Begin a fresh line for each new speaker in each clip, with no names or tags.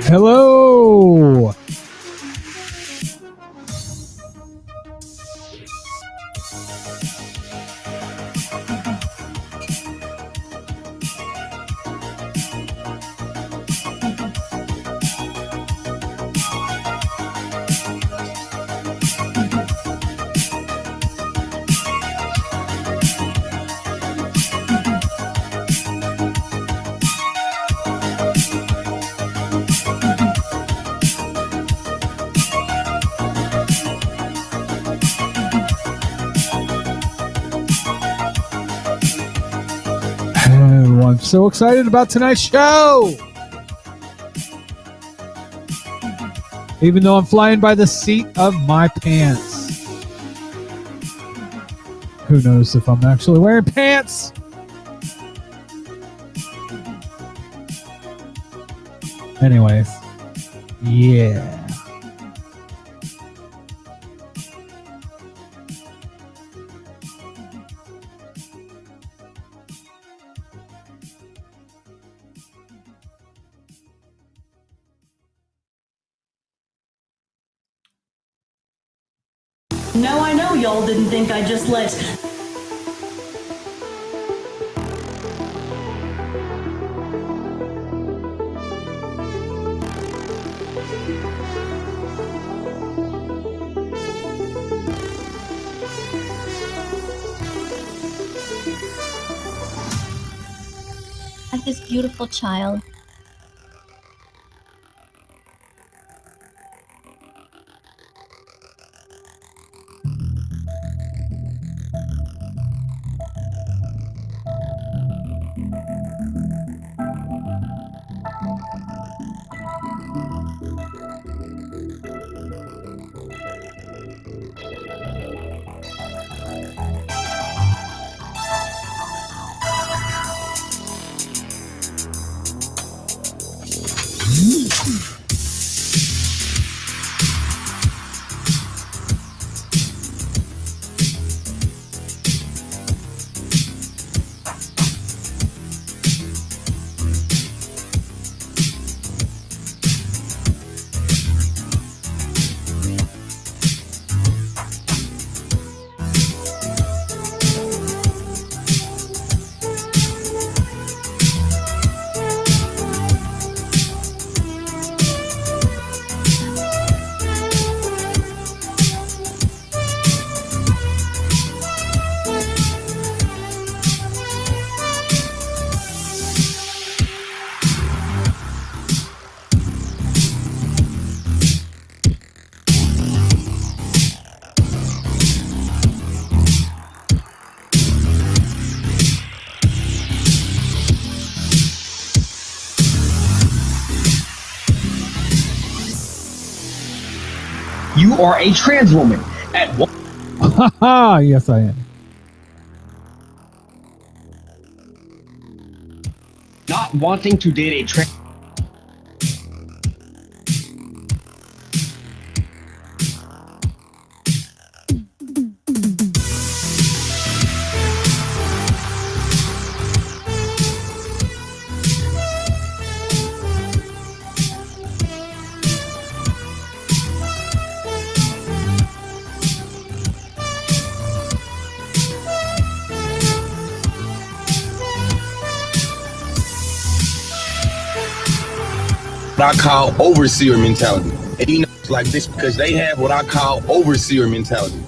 Hello. I'm so excited about tonight's show. Even though I'm flying by the seat of my pants. Who knows if I'm actually wearing pants? Anyways, yeah.
Now I know y'all didn't think I just let...
At this beautiful child.
You are a trans woman. At one.
Yes, I am.
Not wanting to date a trans.
What I call overseer mentality. And you know, it's like this because they have what I call overseer mentality.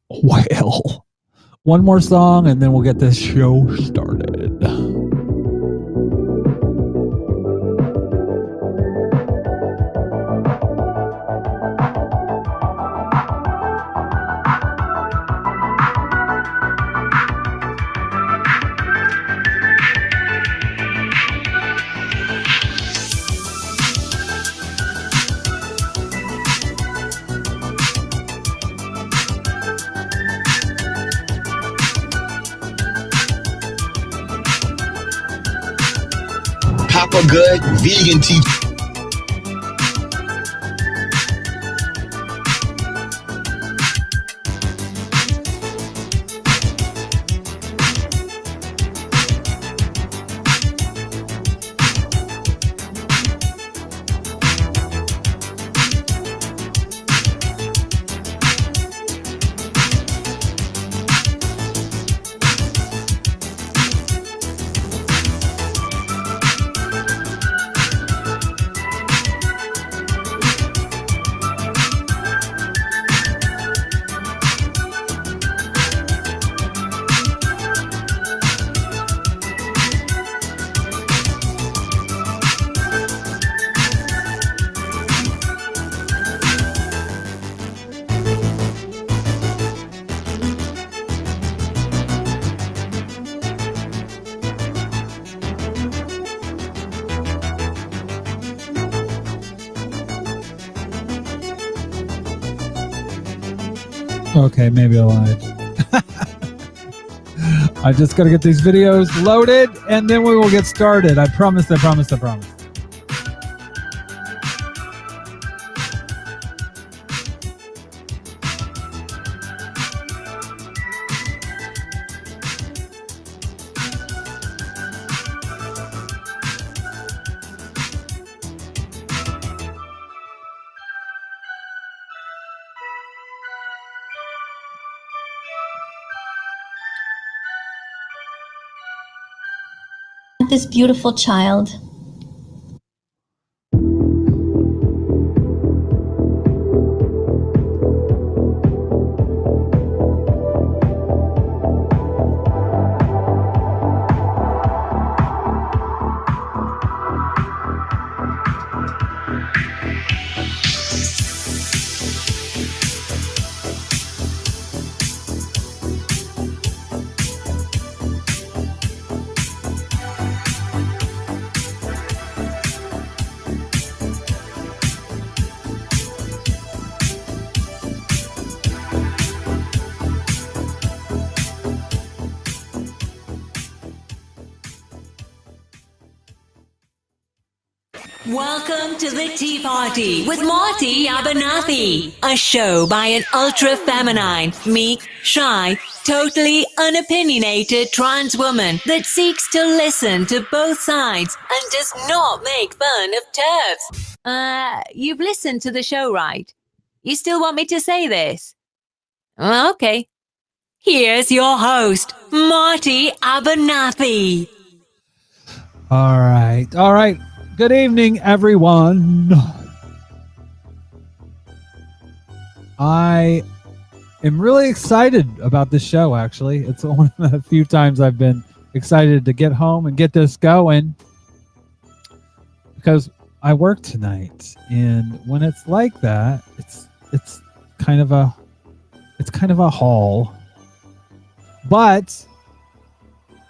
Well, one more song and then we'll get this show started.
a good vegan tea.
Okay, maybe I lied. I just got to get these videos loaded and then we will get started. I promise, I promise, I promise.
This beautiful child.
Welcome to the Tea Party with Marty Abernathy, a show by an ultra-feminine, meek, shy, totally unopinionated trans woman that seeks to listen to both sides and does not make fun of TERFs. You've listened to the show, right? You still want me to say this? Okay. Here's your host, Marty Abernathy.
All right. Good evening, everyone. I am really excited about this show, actually. It's one of the few times I've been excited to get home and get this going because I work tonight. And when it's like that, it's kind of a haul. But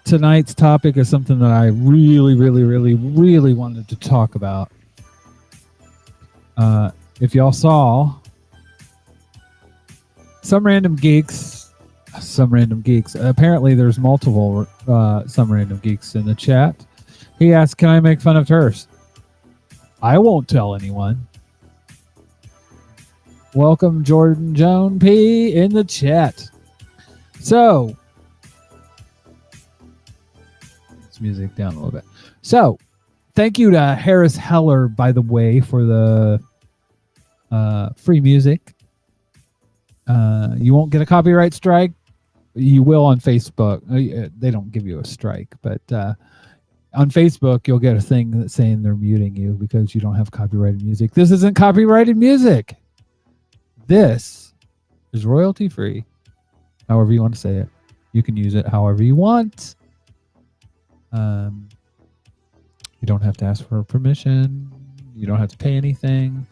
tonight's topic is something that I really wanted to talk about. If y'all saw, some random geeks, apparently there's multiple some random geeks in the chat. He asked, can I make fun of TERFs? I won't tell anyone. Welcome Jordan Joan P in the chat. So, music down a little bit. So, thank you to Harris Heller, by the way, for the free music. You won't get a copyright strike. You will on Facebook. They don't give you a strike, but on Facebook, you'll get a thing that's saying they're muting you because you don't have copyrighted music. This isn't copyrighted music. This is royalty free. However you want to say it. You can use it however you want. You don't have to ask for permission. You don't have to pay anything.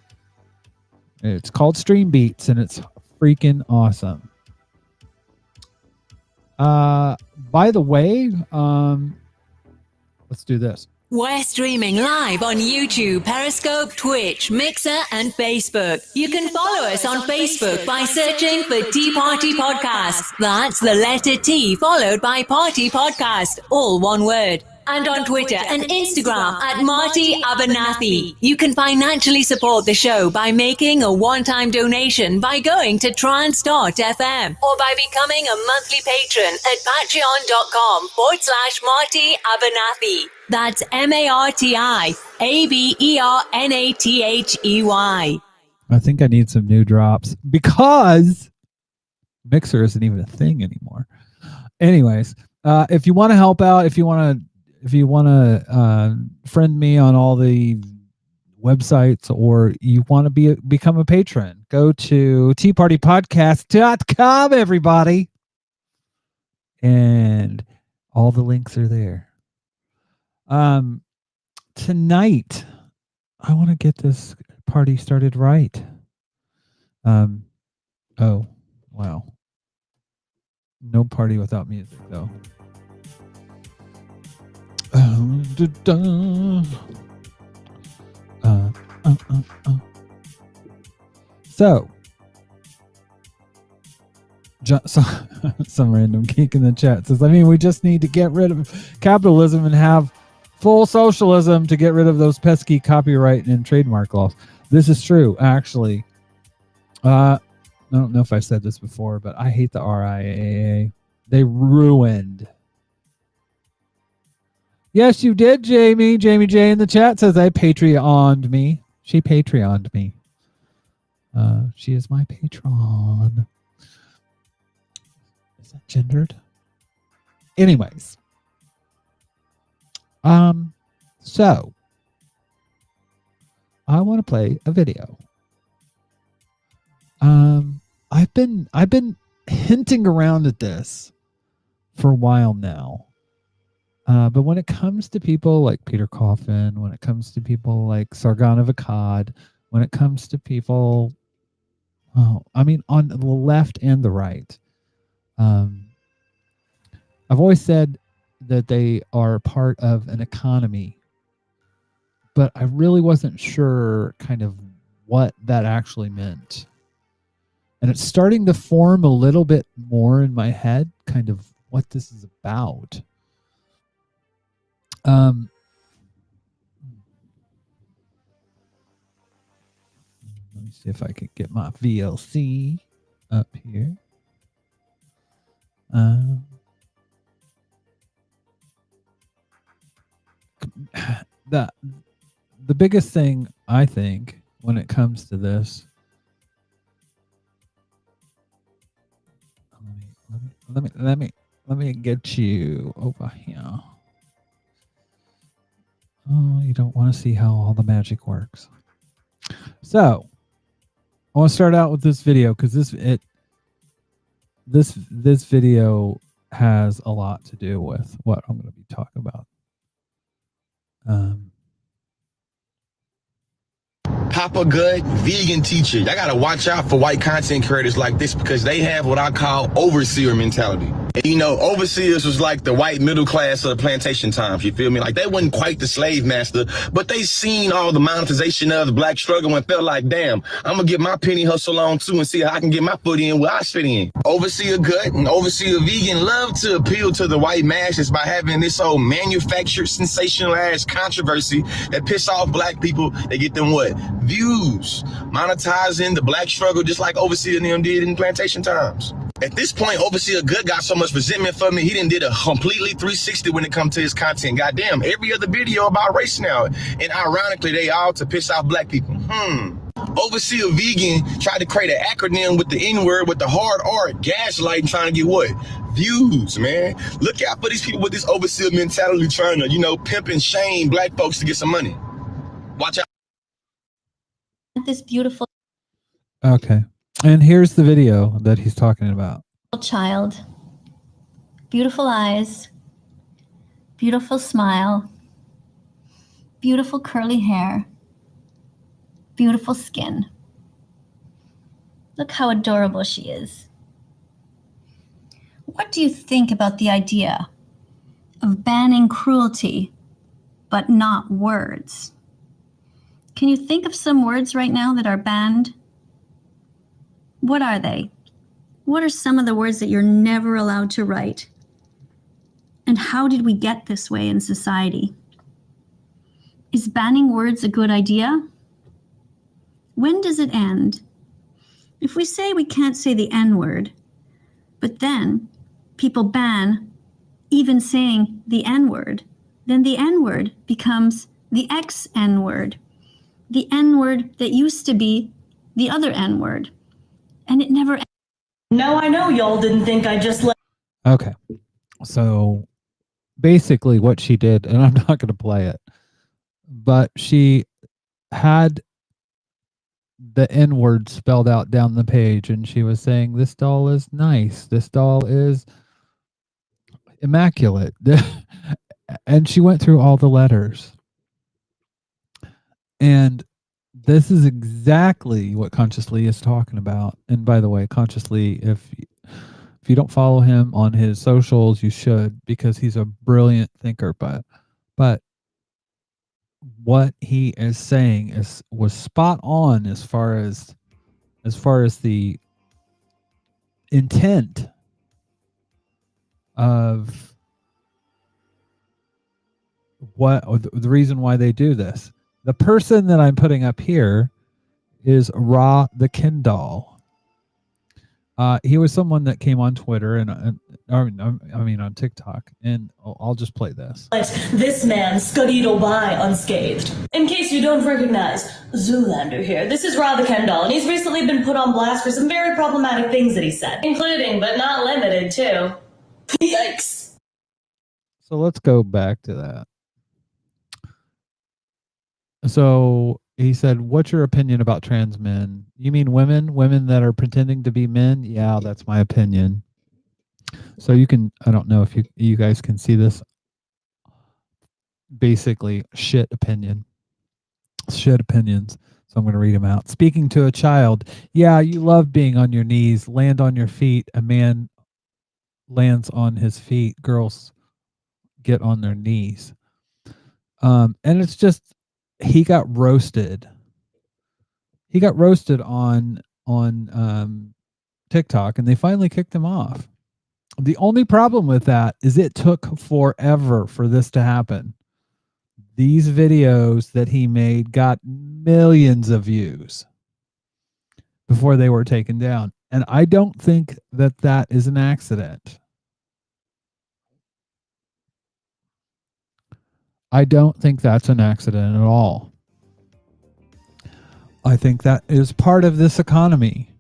It's called Stream Beats, and it's freaking awesome. By the way, let's do this.
We're streaming live on YouTube, Periscope, Twitch, Mixer, and Facebook. You can follow us on Facebook by searching for Tea Party Podcast. That's the letter T followed by Party Podcast, all one word. and on Twitter and Instagram at Marty Abernathy. You can financially support the show by making a one-time donation by going to trans.fm or by becoming a monthly patron at patreon.com/Marty Abernathy. That's MartyAbernathy.
I think I need some new drops because Mixer isn't even a thing anymore. Anyways, if you want to help out, if you want to friend me on all the websites, or you want to become a patron, go to teapartypodcast.com, everybody, and all the links are there. Tonight I want to get this party started right. Oh wow, no party without music though. So some random geek in the chat says, I mean, we just need to get rid of capitalism and have full socialism to get rid of those pesky copyright and trademark laws. This is true, actually. I don't know if I've said this before, but I hate the RIAA. They ruined. Yes, you did, Jamie. Jamie J in the chat says, I Patreoned me. She Patreoned me. She is my patron. Is that gendered? Anyways. So I want to play a video. I've been hinting around at this for a while now. But when it comes to people like Peter Coffin, when it comes to people like Sargon of Akkad, when it comes to people, I mean, on the left and the right, I've always said that they are part of an economy, but I really wasn't sure kind of what that actually meant. And it's starting to form a little bit more in my head, kind of what this is about. Let me see if I can get my VLC up here. The biggest thing I think when it comes to this, let me get you over here. Oh, you don't want to see how all the magic works. So I want to start out with this video because this video has a lot to do with what I'm going to be talking about.
Papa Good, vegan teacher. I gotta watch out for white content creators like this because they have what I call overseer mentality. And, you know, overseers was like the white middle class of the plantation times, you feel me? Like, they wasn't quite the slave master, but they seen all the monetization of the black struggle and felt like, damn, I'm gonna get my penny hustle on too and see how I can get my foot in where I fit in. Overseer Good and overseer vegan love to appeal to the white masses by having this old manufactured sensationalized controversy that piss off black people. They get them what? Views, monetizing the black struggle just like Overseer and them did in plantation times. At this point, Overseer Good got so much resentment for me, he done did a completely 360 when it comes to his content. Goddamn, every other video about race now. And ironically, they all to piss off black people. Overseer Vegan tried to create an acronym with the N-word with the hard R, gaslighting, trying to get what? Views, man. Look out for these people with this overseer mentality trying to, you know, pimp and shame black folks to get some money. Watch out.
This beautiful
Okay. And here's the video that he's talking about.
child, beautiful eyes, beautiful smile, beautiful curly hair, beautiful skin. Look how adorable she is. What do you think about the idea of banning cruelty, but not words? Can you think of some words right now that are banned? What are they? What are some of the words that you're never allowed to write? And how did we get this way in society? Is banning words a good idea? When does it end? If we say we can't say the N-word, but then people ban even saying the N-word, then the N-word becomes the X-N-word, the N-word that used to be the other N-word. And it never ends.
No, I know y'all didn't think I just let.
Okay. So basically what she did, and I'm not going to play it, but she had the N word spelled out down the page, and she was saying, this doll is nice. This doll is immaculate. And she went through all the letters. And this is exactly what Consciously is talking about. And by the way, Consciously, if you don't follow him on his socials, you should, because he's a brilliant thinker. But what he is saying was spot on as far as the intent of what, or the reason why they do this. The person that I'm putting up here is Ra the Ken doll. He was someone that came on Twitter and I mean on TikTok, and I'll just play this.
This man scudiedle by unscathed. In case you don't recognize Zoolander here, this is Ra the Kendall, and he's recently been put on blast for some very problematic things that he said, including but not limited to. Yikes.
So let's go back to that. So he said, what's your opinion about trans men? You mean women that are pretending to be men? Yeah, that's my opinion. So you can, I don't know if you guys can see this. Basically, shit opinions. So I'm going to read them out. Speaking to a child. Yeah, you love being on your knees. Land on your feet. A man lands on his feet. Girls get on their knees. And it's just, he got roasted. He got roasted on TikTok, and they finally kicked him off. The only problem with that is it took forever for this to happen. These videos that he made got millions of views before they were taken down. And I don't think that that is an accident. I don't think that's an accident at all. I think that is part of this economy.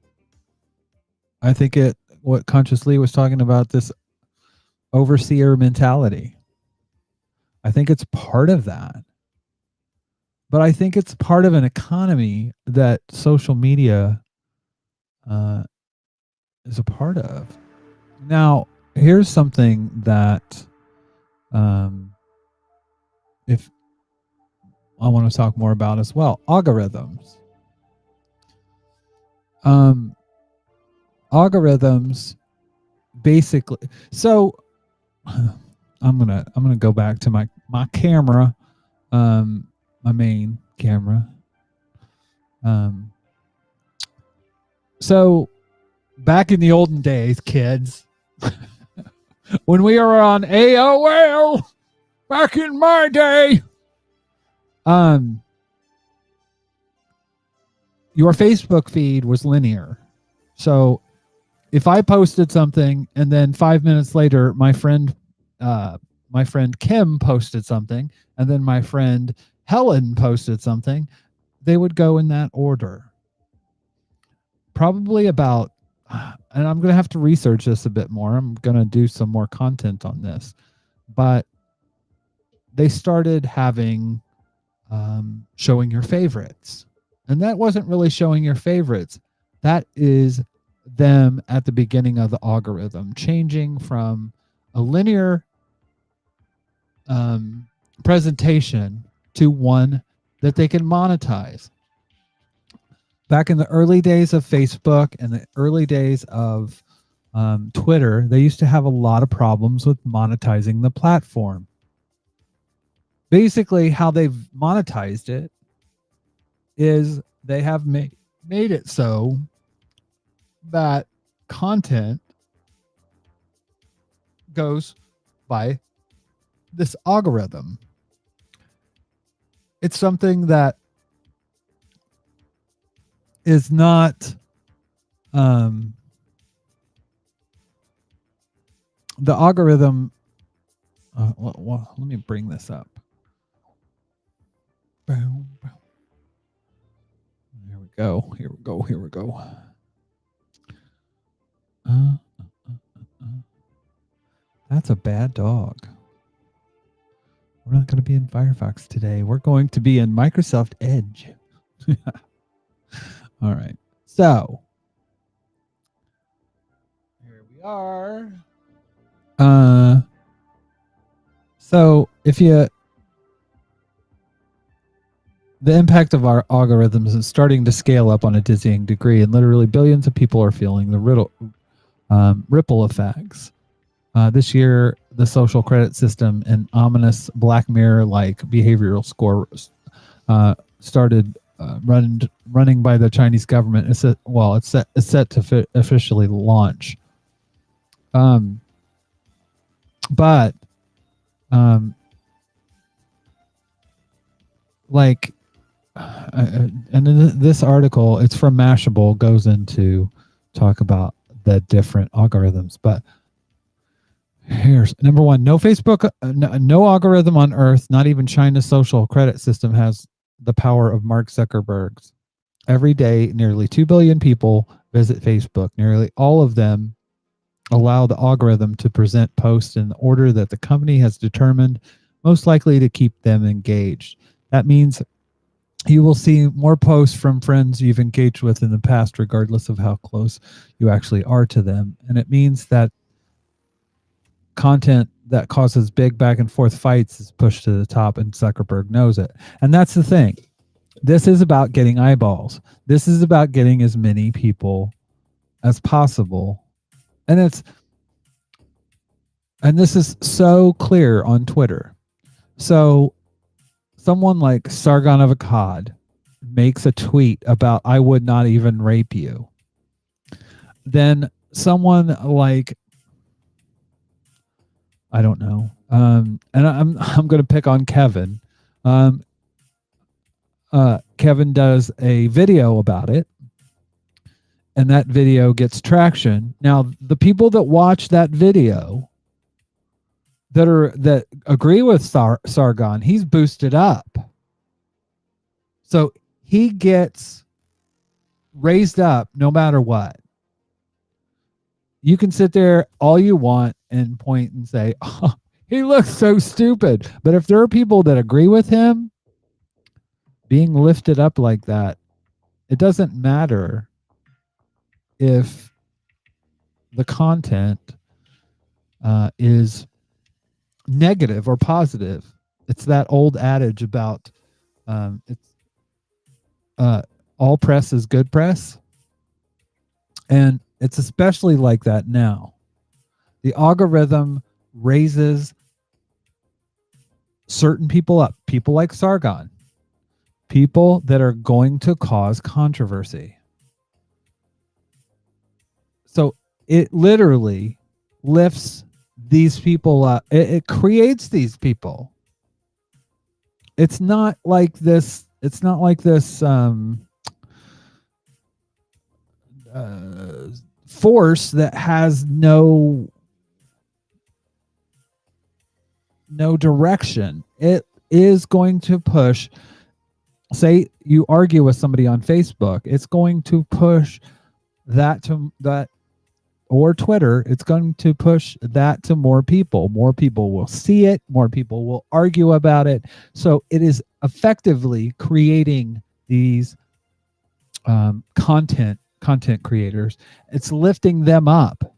I think what Consciously was talking about, this overseer mentality. I think it's part of that. But I think it's part of an economy that social media is a part of. Now, here's something that if I want to talk more about as well. Algorithms. Algorithms basically, so I'm gonna go back to my camera, my main camera. So back in the olden days, kids, when we were on AOL, back in my day, your Facebook feed was linear. So if I posted something and then 5 minutes later, my friend Kim posted something, and then my friend Helen posted something, they would go in that order. Probably about, and I'm going to have to research this a bit more. I'm going to do some more content on this, but they started having showing your favorites. And that wasn't really showing your favorites. That is them at the beginning of the algorithm, changing from a linear presentation to one that they can monetize. Back in the early days of Facebook and the early days of Twitter, they used to have a lot of problems with monetizing the platform. Basically, how they've monetized it is they have made it so that content goes by this algorithm, it's something that is not the algorithm. Let me bring this up. Boom, boom. Here we go. Here we go. Here we go. That's a bad dog. We're not going to be in Firefox today. We're going to be in Microsoft Edge. All right. So here we are. So the impact of our algorithms is starting to scale up on a dizzying degree, and literally billions of people are feeling the ripple effects. This year, the social credit system and ominous Black Mirror-like behavioral scores started running by the Chinese government. It's set to officially launch. And in this article, it's from Mashable, goes into talk about the different algorithms. But here's number one: no Facebook, no algorithm on Earth, not even China's social credit system, has the power of Mark Zuckerberg's. Every day, nearly 2 billion people visit Facebook. Nearly all of them allow the algorithm to present posts in the order that the company has determined most likely to keep them engaged. That means you will see more posts from friends you've engaged with in the past, regardless of how close you actually are to them. And it means that content that causes big back and forth fights is pushed to the top, and Zuckerberg knows it. And that's the thing. This is about getting eyeballs. This is about getting as many people as possible. And this is so clear on Twitter. So someone like Sargon of Akkad makes a tweet about, I would not even rape you. Then someone like, I don't know, and I'm going to pick on Kevin. Kevin does a video about it, and that video gets traction. Now, the people that watch that video that agree with Sargon, he's boosted up. So he gets raised up no matter what. You can sit there all you want and point and say, oh, he looks so stupid. But if there are people that agree with him, being lifted up like that, it doesn't matter if the content is negative or positive. It's that old adage about all press is good press. And it's especially like that now. The algorithm raises certain people up, people like Sargon, people that are going to cause controversy. So it literally lifts these people up. It creates these people. It's not like this. It's not like this force that has no direction. It is going to push. Say you argue with somebody on Facebook, it's going to push that to that, or Twitter, it's going to push that to more people. More people will see it. More people will argue about it. So it is effectively creating these content creators. It's lifting them up.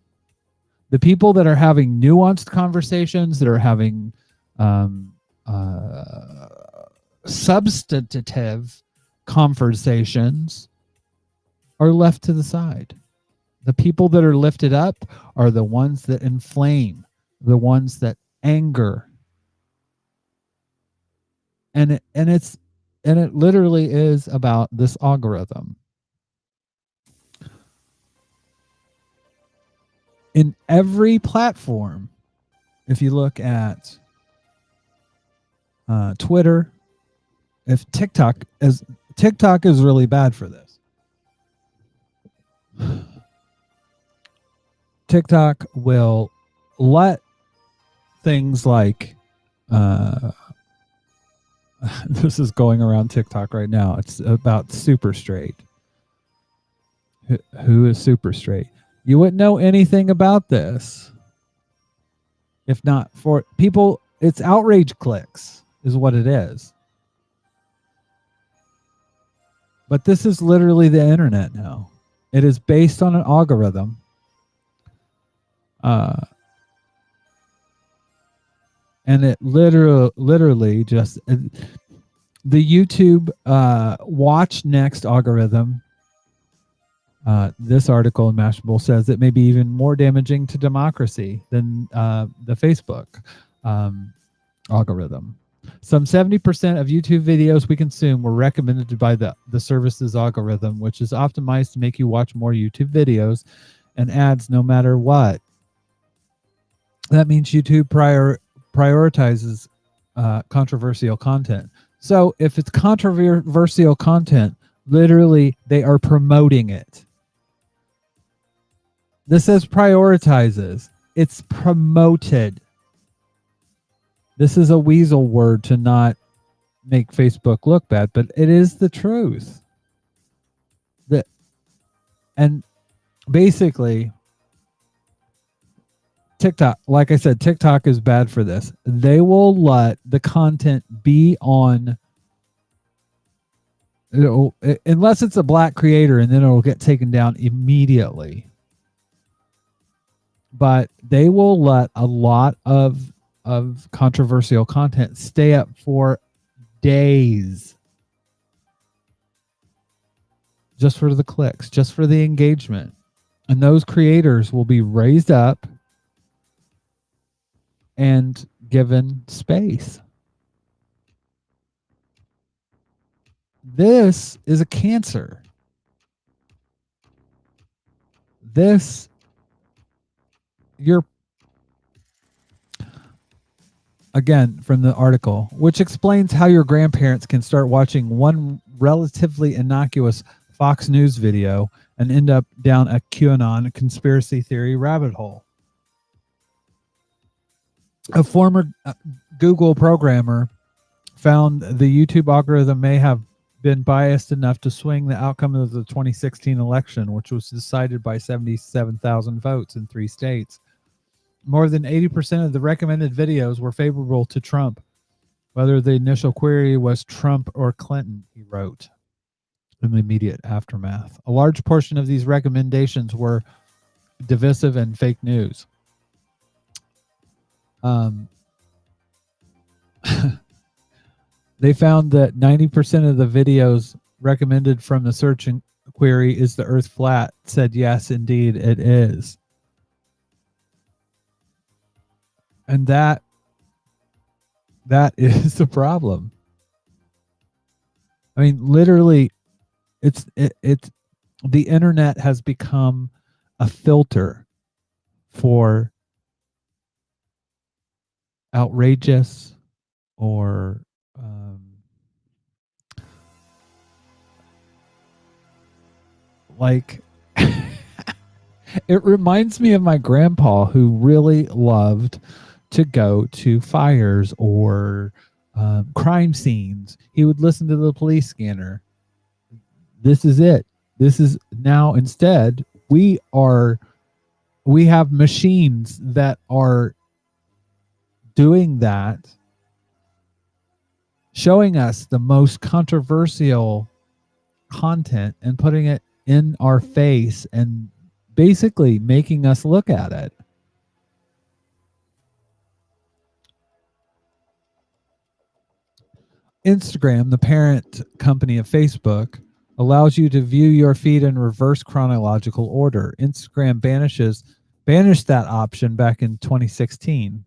The people that are having nuanced conversations, that are having substantive conversations, are left to the side. The people that are lifted up are the ones that inflame, the ones that anger. And it literally is about this algorithm. In every platform, if you look at Twitter. If TikTok is really bad for this. TikTok will let things like this is going around TikTok right now. It's about Super Straight. Who is Super Straight? You wouldn't know anything about this if not for people. It's outrage clicks is what it is. But this is literally the internet now. It is based on an algorithm. And it literally just the YouTube watch next algorithm. This article in Mashable says it may be even more damaging to democracy than the Facebook algorithm. Some 70% of YouTube videos we consume were recommended by the service's algorithm, which is optimized to make you watch more YouTube videos and ads no matter what. That means YouTube prioritizes controversial content. So if it's controversial content, literally they are promoting it. This says prioritizes. It's promoted. This is a weasel word to not make Facebook look bad, but it is the truth. And basically, TikTok, like I said, TikTok is bad for this. They will let the content be on, unless it's a black creator, and then it'll get taken down immediately. But they will let a lot of controversial content stay up for days. Just for the clicks, just for the engagement. And those creators will be raised up and given space. This is a cancer. Again, from the article, which explains how your grandparents can start watching one relatively innocuous Fox News video and end up down a QAnon conspiracy theory rabbit hole. A former Google programmer found the YouTube algorithm may have been biased enough to swing the outcome of the 2016 election, which was decided by 77,000 votes in 3 states. More than 80% of the recommended videos were favorable to Trump, whether the initial query was Trump or Clinton, he wrote in the immediate aftermath. A large portion of these recommendations were divisive and fake news. They found that 90% of the videos recommended from the search query, "Is the Earth flat?" said yes, indeed, it is. And that is the problem. I mean, literally, it's the internet has become a filter for outrageous or like it reminds me of my grandpa, who really loved to go to fires or crime scenes. He would listen to the police scanner. This is it. This is now, instead, we have machines that are doing that, showing us the most controversial content and putting it in our face and basically making us look at it. Instagram, the parent company of Facebook, allows you to view your feed in reverse chronological order. Instagram banished that option back in 2016,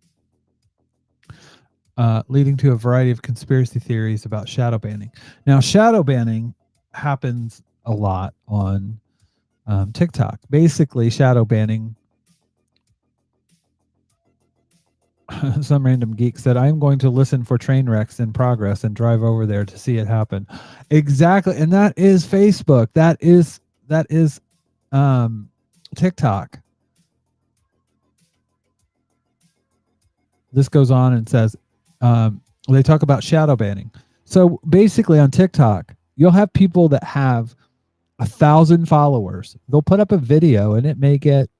leading to a variety of conspiracy theories about shadow banning. Now, shadow banning happens a lot on TikTok. Basically, shadow banning some random geek said, I'm going to listen for train wrecks in progress and drive over there to see it happen. Exactly. And that is Facebook. That is TikTok. This goes on and says, they talk about shadow banning. So basically on TikTok, you'll have people that have 1,000 followers. They'll put up a video and it may get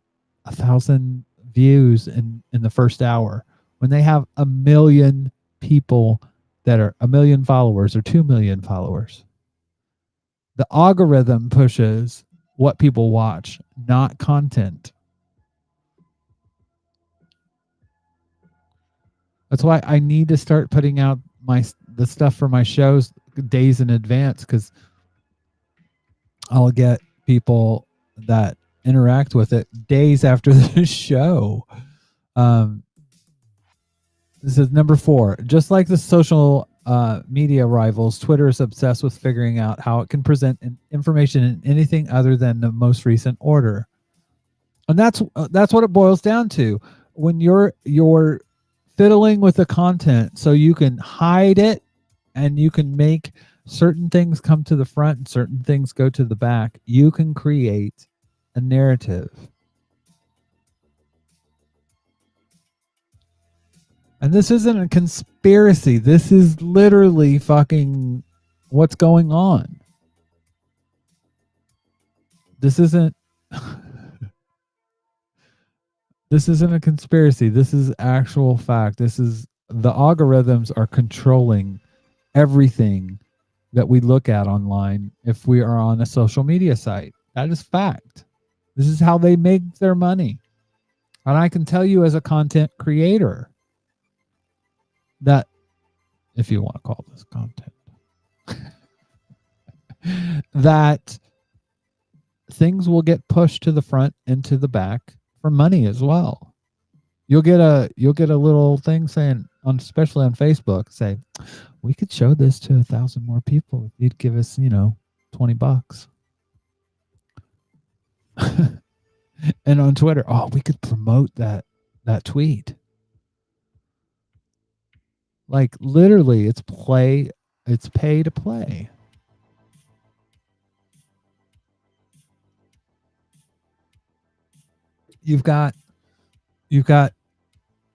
1,000 views in the first hour. When they have 1 million people that are 1 million followers or 2 million followers, the algorithm pushes what people watch, not content. That's why I need to start putting out the stuff for my shows days in advance, because I'll get people that interact with it days after the show. This is number 4. Just like the social media rivals, Twitter is obsessed with figuring out how it can present information in anything other than the most recent order. And that's what it boils down to. When you're fiddling with the content so you can hide it and you can make certain things come to the front and certain things go to the back, you can create a narrative. And this isn't a conspiracy. This is literally fucking what's going on. This isn't this isn't a conspiracy. This is actual fact. This is the algorithms are controlling everything that we look at online if we are on a social media site. That is fact. This is how they make their money. And I can tell you as a content creator that, if you want to call this content, that things will get pushed to the front and to the back for money as well. You'll get a little thing saying, especially on Facebook, say, we could show this to 1,000 more people if you'd give us, $20. And on Twitter, we could promote that tweet. Like literally, it's pay to play. You've got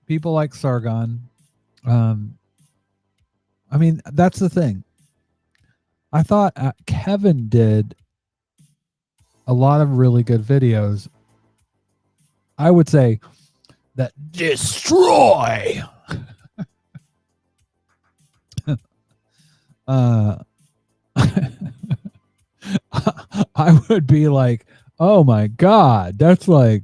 people like Sargon. I mean, that's the thing. I thought Kevin did a lot of really good videos. I would say that destroy. I would be like, oh my God, that's like,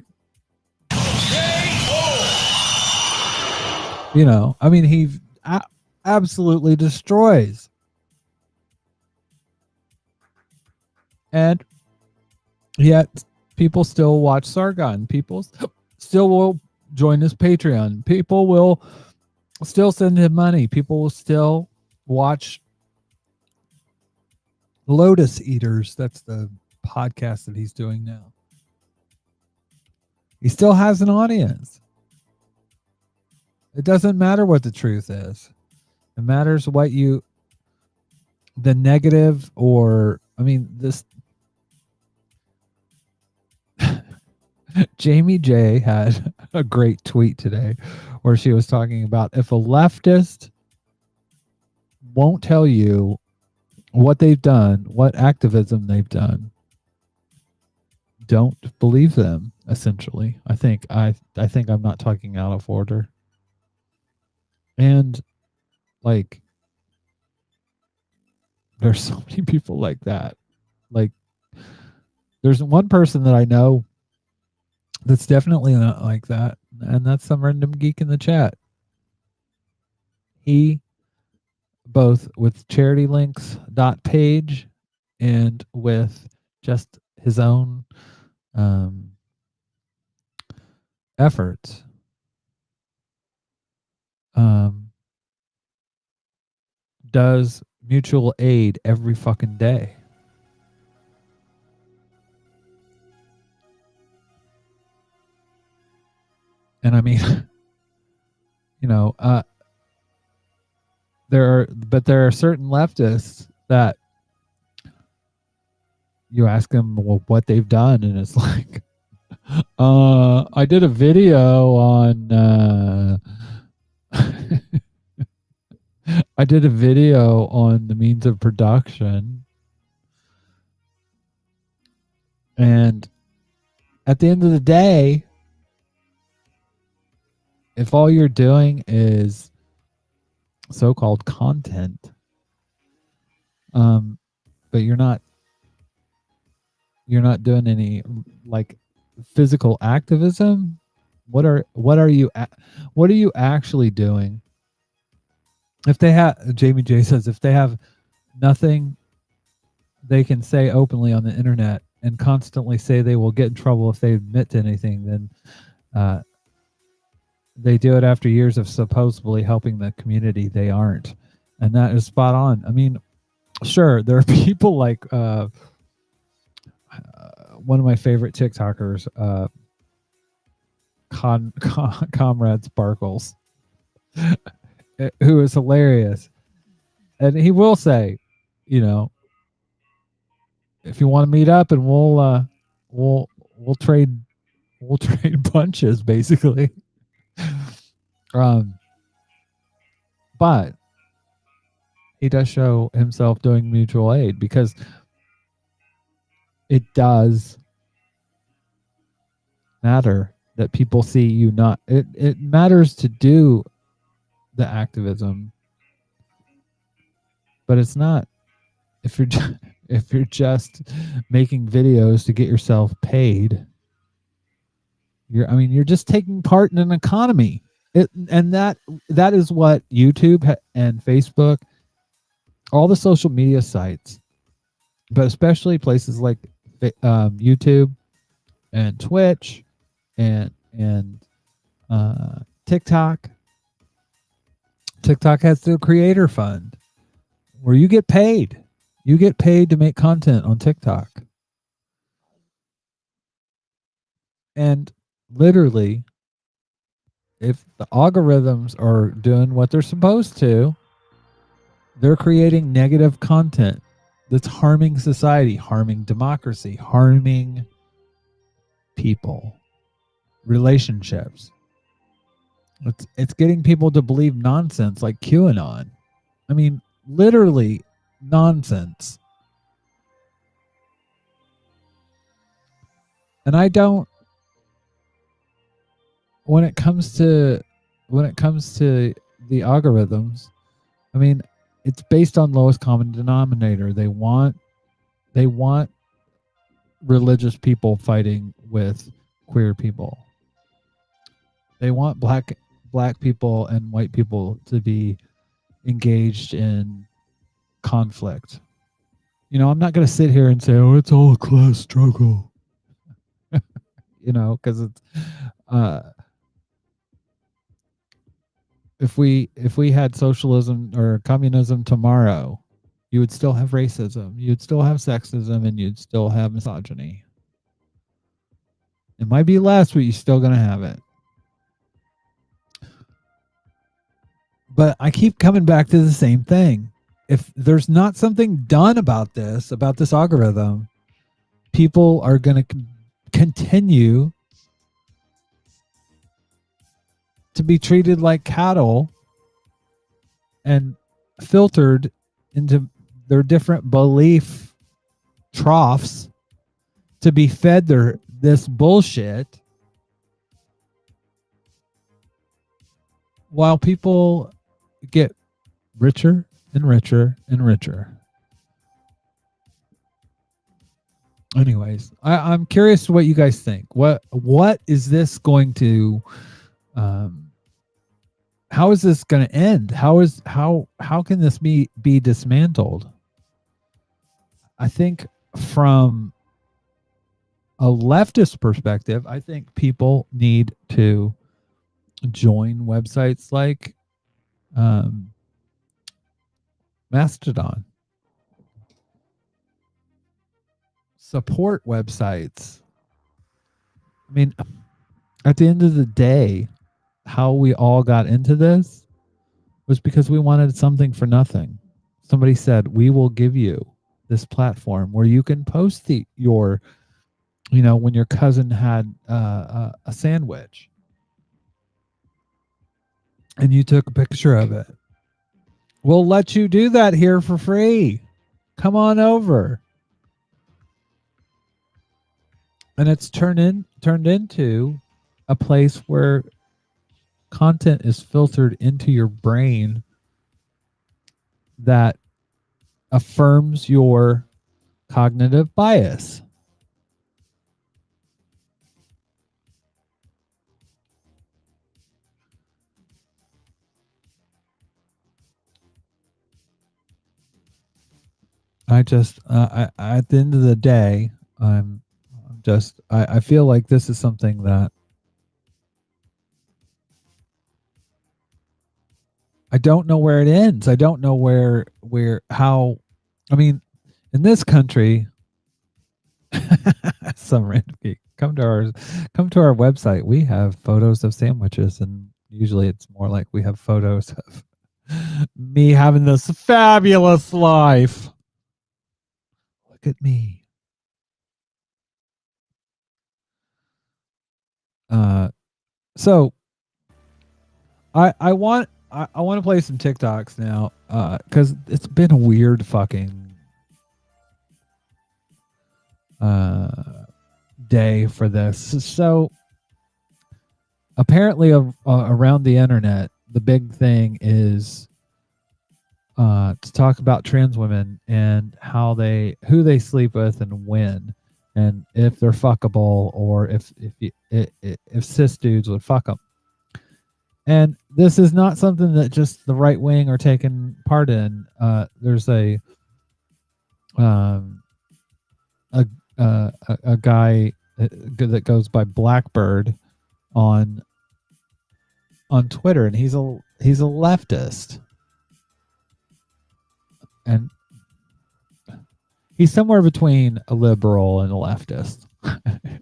I mean, he absolutely destroys. And yet people still watch Sargon. People still will join his Patreon. People will still send him money. People will still watch Lotus Eaters. That's the podcast that he's doing now. He still has an audience. It doesn't matter what the truth is. It matters what the negative, or, I mean, this. Jamie J had a great tweet today where she was talking about, if a leftist won't tell you what they've done, what activism they've done, don't believe them, essentially. I think I'm not talking out of order. And like, there's so many people like that. Like, there's one person that I know that's definitely not like that, and that's some random geek in the chat. He, both with charitylinks.page and with just his own efforts, does mutual aid every fucking day. And I mean, you know, there are certain leftists that you ask them what they've done, and it's like, I did a video on I did a video on the means of production, and at the end of the day, if all you're doing is so-called content, but you're not doing any like physical activism, what are you actually doing? If they have, Jamie J says, if they have nothing they can say openly on the internet and constantly say they will get in trouble if they admit to anything, then they do it after years of supposedly helping the community they aren't. And that is spot on. I mean, sure, there are people like one of my favorite TikTokers, Comrade Sparkles, who is hilarious. And he will say, you know, if you want to meet up and we'll trade punches, basically. But he does show himself doing mutual aid because it does matter that people see you not. It matters to do the activism, but it's not if you're just making videos to get yourself paid. You're just taking part in an economy. And that is what YouTube and Facebook, all the social media sites, but especially places like YouTube and Twitch and TikTok. TikTok has the creator fund where you get paid. You get paid to make content on TikTok. And literally, if the algorithms are doing what they're supposed to, they're creating negative content that's harming society, harming democracy, harming people, relationships. It's getting people to believe nonsense like QAnon. I mean, literally nonsense. And I don't, when it comes to the algorithms, I mean, it's based on lowest common denominator. They want religious people fighting with queer people. They want black people and white people to be engaged in conflict. You know, I'm not going to sit here and say, "Oh, it's all a class struggle." You know, because it's if we had socialism or communism tomorrow, you would still have racism, you'd still have sexism, and you'd still have misogyny. It might be less, but you're still going to have it. But I keep coming back to the same thing. If there's not something done about this algorithm, people are going to continue to be treated like cattle and filtered into their different belief troughs to be fed this bullshit, while people get richer and richer and richer. Anyways, I'm curious what you guys think. What is this going to how is this going to end? How can this be dismantled? I think from a leftist perspective, I think people need to join websites like Mastodon, support websites. I mean, at the end of the day, how we all got into this was because we wanted something for nothing. Somebody said, we will give you this platform where you can post your, when your cousin had a sandwich and you took a picture of it. We'll let you do that here for free. Come on over. And it's turned into a place where content is filtered into your brain that affirms your cognitive bias. I just, at the end of the day, I feel like this is something that I don't know where it ends. I don't know how, I mean, in this country, some random geek, come to our website. We have photos of sandwiches, and usually it's more like we have photos of me having this fabulous life. Look at me. So I want to play some TikToks now, because it's been a weird fucking day for this. So apparently around the internet, the big thing is to talk about trans women and who they sleep with and when, and if they're fuckable, or if cis dudes would fuck them. And this is not something that just the right wing are taking part in. There's a guy that goes by Blackbird on Twitter, and he's a leftist, and he's somewhere between a liberal and a leftist,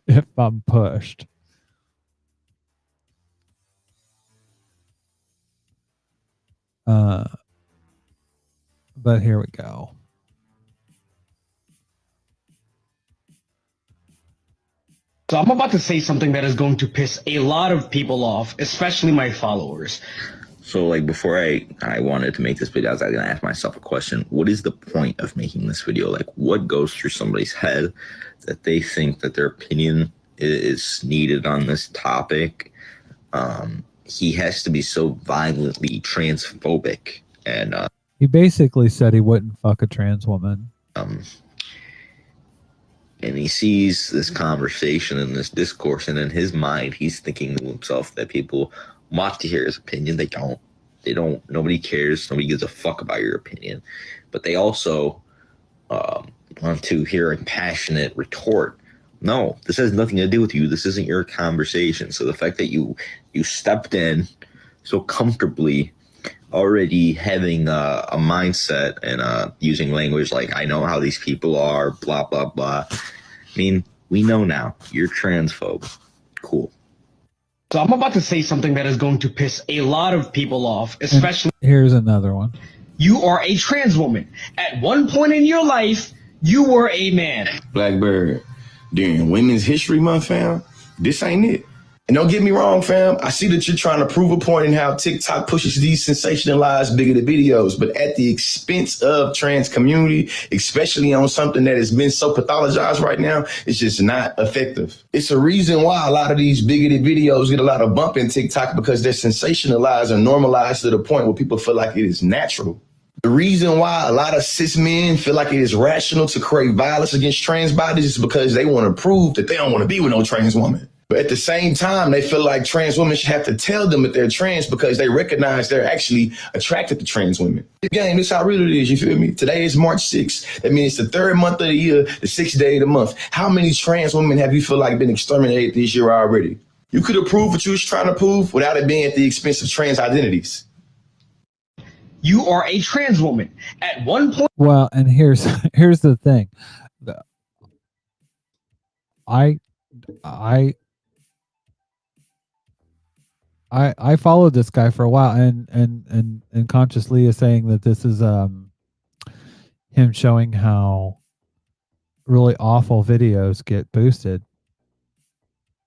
if I'm pushed. But here we go.
So I'm about to say something that is going to piss a lot of people off, especially my followers.
So, like, before I wanted to make this video, I was going to ask myself a question. What is the point of making this video? Like, what goes through somebody's head that they think that their opinion is needed on this topic? He has to be so violently transphobic. And
he basically said he wouldn't fuck a trans woman.
And he sees this conversation and this discourse, and in his mind, he's thinking to himself that people want to hear his opinion. They don't. Nobody cares. Nobody gives a fuck about your opinion. But they also want to hear a passionate retort. No, this has nothing to do with you. This isn't your conversation. So the fact that you stepped in so comfortably, already having a mindset and using language like, I know how these people are, blah, blah, blah. I mean, we know now. You're transphobe. Cool.
So I'm about to say something that is going to piss a lot of people off, especially...
And here's another one.
You are a trans woman. At one point in your life, you were a man.
Blackbird, during Women's History Month, fam, this ain't it. And don't get me wrong, fam. I see that you're trying to prove a point in how TikTok pushes these sensationalized, bigoted videos, but at the expense of trans community, especially on something that has been so pathologized right now, it's just not effective. It's a reason why a lot of these bigoted videos get a lot of bump in TikTok, because they're sensationalized and normalized to the point where people feel like it is natural. The reason why a lot of cis men feel like it is rational to create violence against trans bodies is because they want to prove that they don't want to be with no trans woman. But at the same time, they feel like trans women should have to tell them that they're trans because they recognize they're actually attracted to trans women. Again, this is how real it is, you feel me? Today is March 6th. That means it's the third month of the year, the sixth day of the month. How many trans women have you feel like been exterminated this year already? You could have proved what you was trying to prove without it being at the expense of trans identities.
You are a trans woman. At one point...
Well, and here's the thing. I I followed this guy for a while, and consciously is saying that this is him showing how really awful videos get boosted,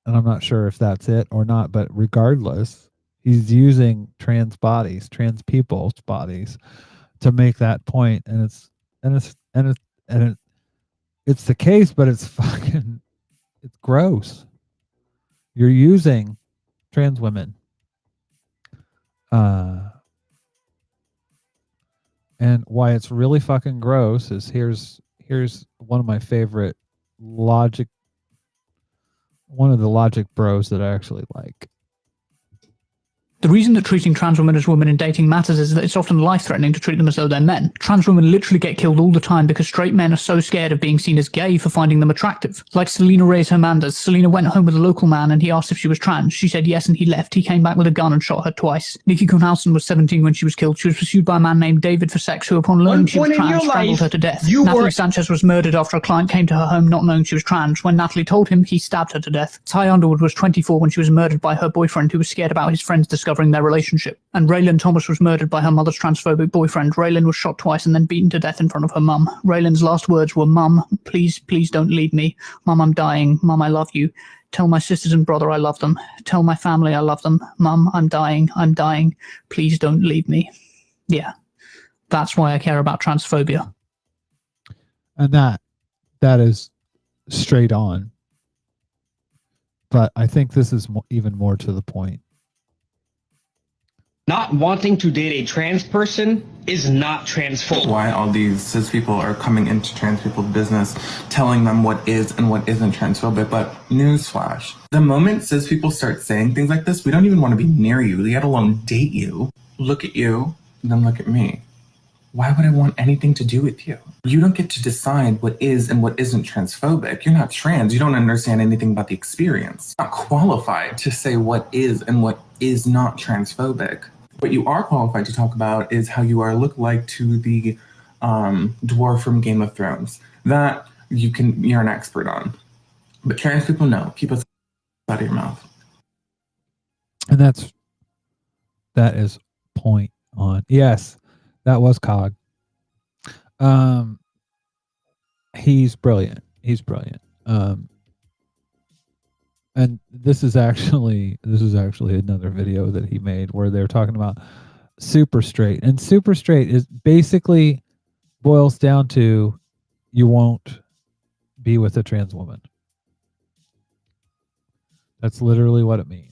and I'm not sure if that's it or not, but regardless, he's using trans people's bodies to make that point, and it's the case, but it's gross. You're using trans women, and why it's really fucking gross is here's one of my favorite one of the logic bros that I actually like.
The reason that treating trans women as women in dating matters is that it's often life-threatening to treat them as though they're men. Trans women literally get killed all the time because straight men are so scared of being seen as gay for finding them attractive. Like Selena Reyes Hernandez. Selena went home with a local man and he asked if she was trans. She said yes and he left. He came back with a gun and shot her twice. Nikki Kuhnhausen was 17 when she was killed. She was pursued by a man named David for sex who, upon learning she was trans, strangled her to death. Natalie Sanchez was murdered after a client came to her home not knowing she was trans. When Natalie told him, he stabbed her to death. Ty Underwood was 24 when she was murdered by her boyfriend who was scared about his friends discovering their relationship. And Raylan Thomas was murdered by her mother's transphobic boyfriend. Raylan was shot twice and then beaten to death in front of her mum. Raylan's last words were, "Mum, please don't leave me. Mum, I'm dying. Mum, I love you. Tell my sisters and brother I love them. Tell my family I love them. Mum, I'm dying. I'm dying. Please don't leave me." Yeah, that's why I care about transphobia.
And that is straight on. But I think this is even more to the point.
Not wanting to date a trans person is not transphobic.
Why all these cis people are coming into trans people's business, telling them what is and what isn't transphobic. But newsflash, the moment cis people start saying things like this, we don't even want to be near you, let alone date you. Look at you, and then look at me. Why would I want anything to do with you? You don't get to decide what is and what isn't transphobic. You're not trans. You don't understand anything about the experience. You're not qualified to say what is and what is not transphobic. What you are qualified to talk about is how you are look-alike to the dwarf from Game of Thrones. That you're an expert on. But trans people, no. Keep us out of your mouth.
And that is point on. Yes, that was Cog. He's brilliant. And this is actually another video that he made where they're talking about super straight. And super straight is basically boils down to you won't be with a trans woman. That's literally what it means.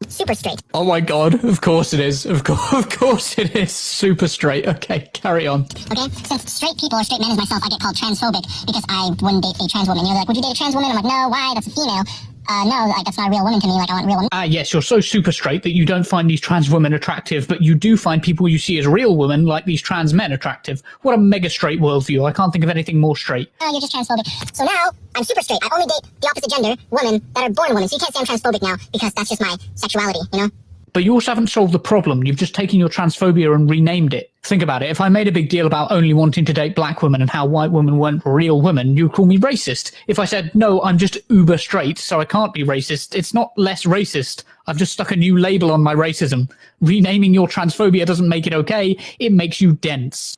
Super straight.
Oh my god, of course it is. Of course it is. Super straight. Okay, carry on.
Okay, since straight people or straight men as myself, I get called transphobic because I wouldn't date a trans woman. You're like, would you date a trans woman? I'm like, no, why? That's a female. No, like that's not a real woman to me. Like I want real women.
Yes, you're so super straight that you don't find these trans women attractive, but you do find people you see as real women, like these trans men, attractive. What a mega straight worldview. I can't think of anything more straight.
You're just transphobic. So now I'm super straight. I only date the opposite gender women that are born women. So you can't say I'm transphobic now because that's just my sexuality, you know?
But you also haven't solved the problem. You've just taken your transphobia and renamed it. Think about it. If I made a big deal about only wanting to date black women and how white women weren't real women, you'd call me racist. If I said, no, I'm just uber straight, so I can't be racist, it's not less racist. I've just stuck a new label on my racism. Renaming your transphobia doesn't make it okay. It makes you dense.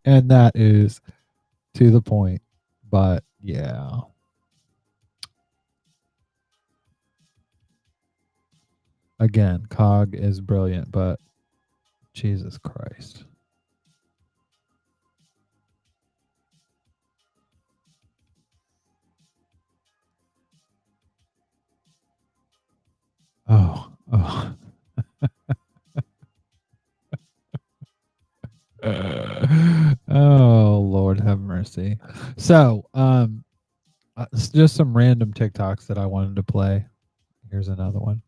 And that is to the point. But yeah. Again, Cog is brilliant, but Jesus Christ. Oh. Oh, Lord have mercy. So, just some random TikToks that I wanted to play. Here's another one.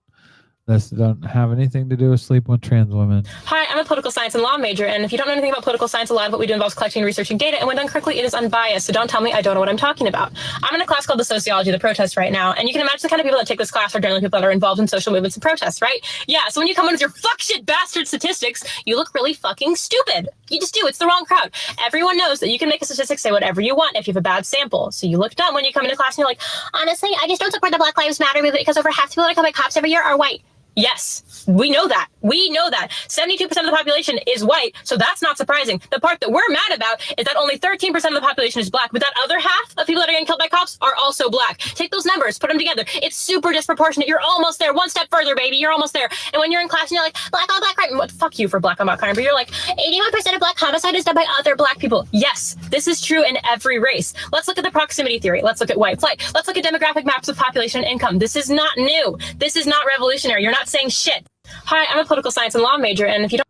This doesn't have anything to do with sleeping with trans women.
Hi, I'm a political science and law major, and if you don't know anything about political science, a lot of what we do involves collecting and researching data, and when done correctly, it is unbiased, so don't tell me I don't know what I'm talking about. I'm in a class called the Sociology of the Protest right now, and you can imagine the kind of people that take this class are generally people that are involved in social movements and protests, right? Yeah, so when you come in with your fuck shit bastard statistics, you look really fucking stupid. You just do. It's the wrong crowd. Everyone knows that you can make a statistic say whatever you want if you have a bad sample. So you look dumb when you come into class and you're like, honestly, I just don't support the Black Lives Matter movement because over half the people that come by cops every year are white. Yes, we know that. We know that. 72% of the population is white, so that's not surprising. The part that we're mad about is that only 13% of the population is black, but that other half of people that are getting killed by cops are also black. Take those numbers, put them together. It's super disproportionate. You're almost there. One step further, baby. You're almost there. And when you're in class and you're like, black on black crime, what? Fuck you for black on black crime, but you're like, 81% of black homicide is done by other black people. Yes, this is true in every race. Let's look at the proximity theory. Let's look at white flight. Let's look at demographic maps of population and income. This is not new. This is not revolutionary. You're not saying shit. Hi, I'm a political science and law major, and if you don't...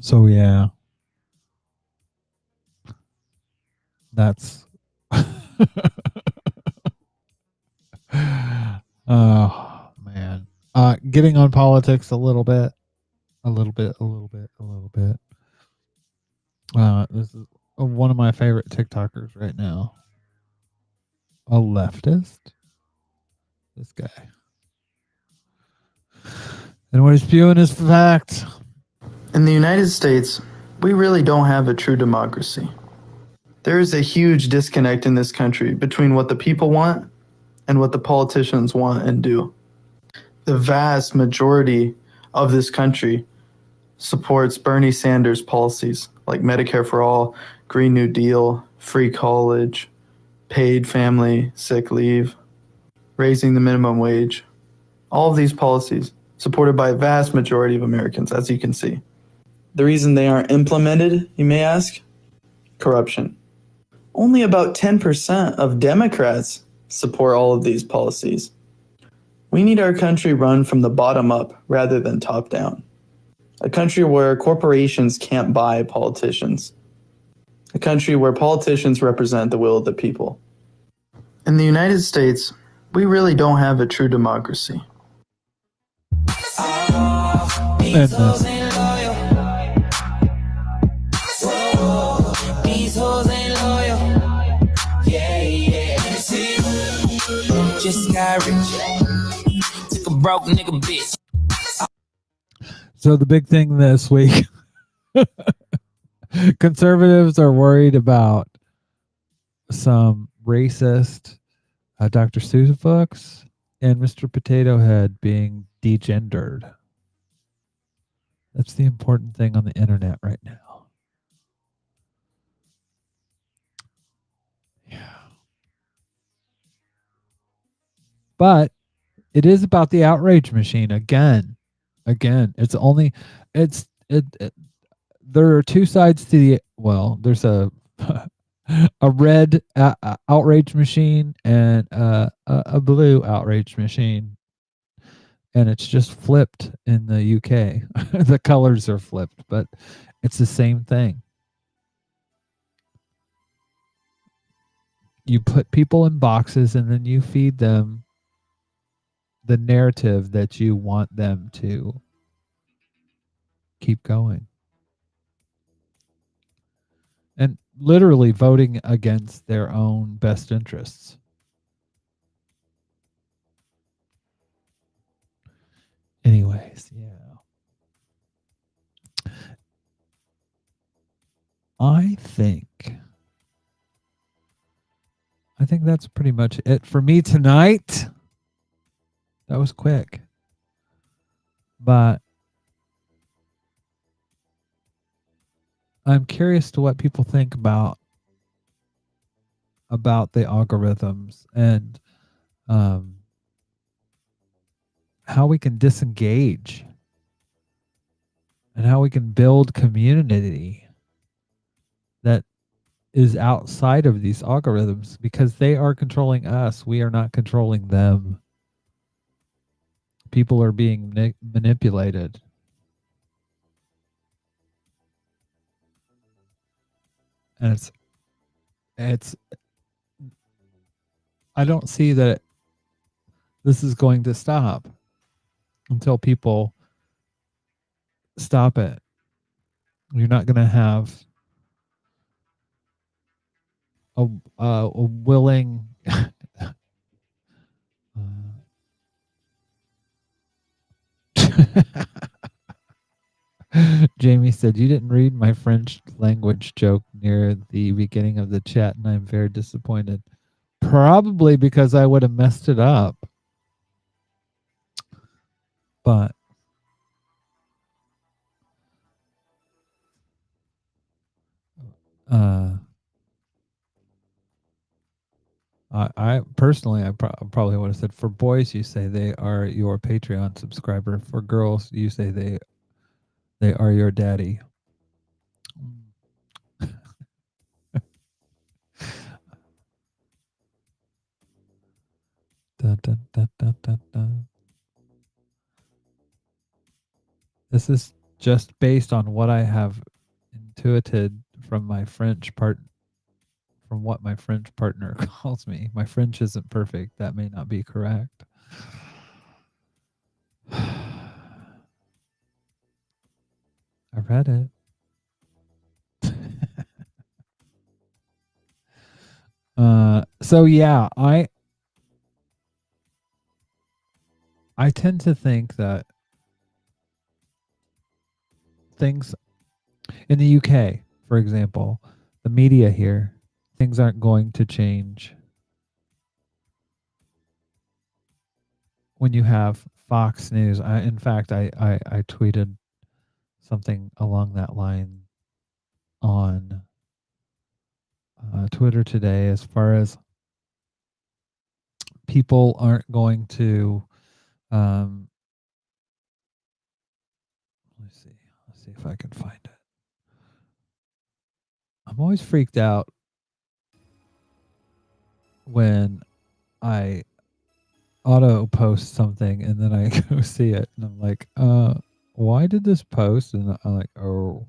So, yeah. That's... oh, man. Getting on politics a little bit. This is one of my favorite TikTokers right now. A leftist? This guy. And what he's spewing is fact.
In the United States, we really don't have a true democracy. There is a huge disconnect in this country between what the people want and what the politicians want and do. The vast majority of this country supports Bernie Sanders' policies like Medicare for All, Green New Deal, free college, paid family sick leave, raising the minimum wage. All of these policies supported by a vast majority of Americans, as you can see. The reason they aren't implemented, you may ask? Corruption. Only about 10% of Democrats support all of these policies. We need our country run from the bottom up rather than top down. A country where corporations can't buy politicians. A country where politicians represent the will of the people. In the United States, we really don't have a true democracy.
And
Just got rich. Took a broke nigga bitch.
So the big thing this week, conservatives are worried about some racist Dr. Seuss books and Mr. Potato Head being degendered. That's the important thing on the internet right now. Yeah. But it is about the outrage machine again. It's only there are two sides to the, well, there's a a red outrage machine and a blue outrage machine. And it's just flipped in the UK. The colors are flipped, but it's the same thing. You put people in boxes and then you feed them the narrative that you want them to keep going. And literally voting against their own best interests. Anyways, yeah. I think that's pretty much it for me tonight. That was quick. But I'm curious to what people think about the algorithms and how we can disengage and how we can build community that is outside of these algorithms, because they are controlling us. We are not controlling them. People are being manipulated. And it's I don't see that this is going to stop. until people stop it. You're not going to have a willing Jamie said, "You didn't read my French language joke near the beginning of the chat, and I'm very disappointed. Probably because I would have messed it up. But I personally, I probably would have said, for boys, you say they are your Patreon subscriber. For girls, you say they are your daddy." Dun, dun, dun, dun, dun, dun. This is just based on what I have intuited from my French part, from what my French partner calls me. My French isn't perfect. That may not be correct. I read it. So yeah, I tend to think that things in the UK, for example, the media here, things aren't going to change when you have Fox News. In fact, I tweeted something along that line on Twitter today, as far as people aren't going to. Let's see if I can find it. I'm always freaked out when I auto post something and then I go see it and I'm like, why did this post? And I'm like, oh.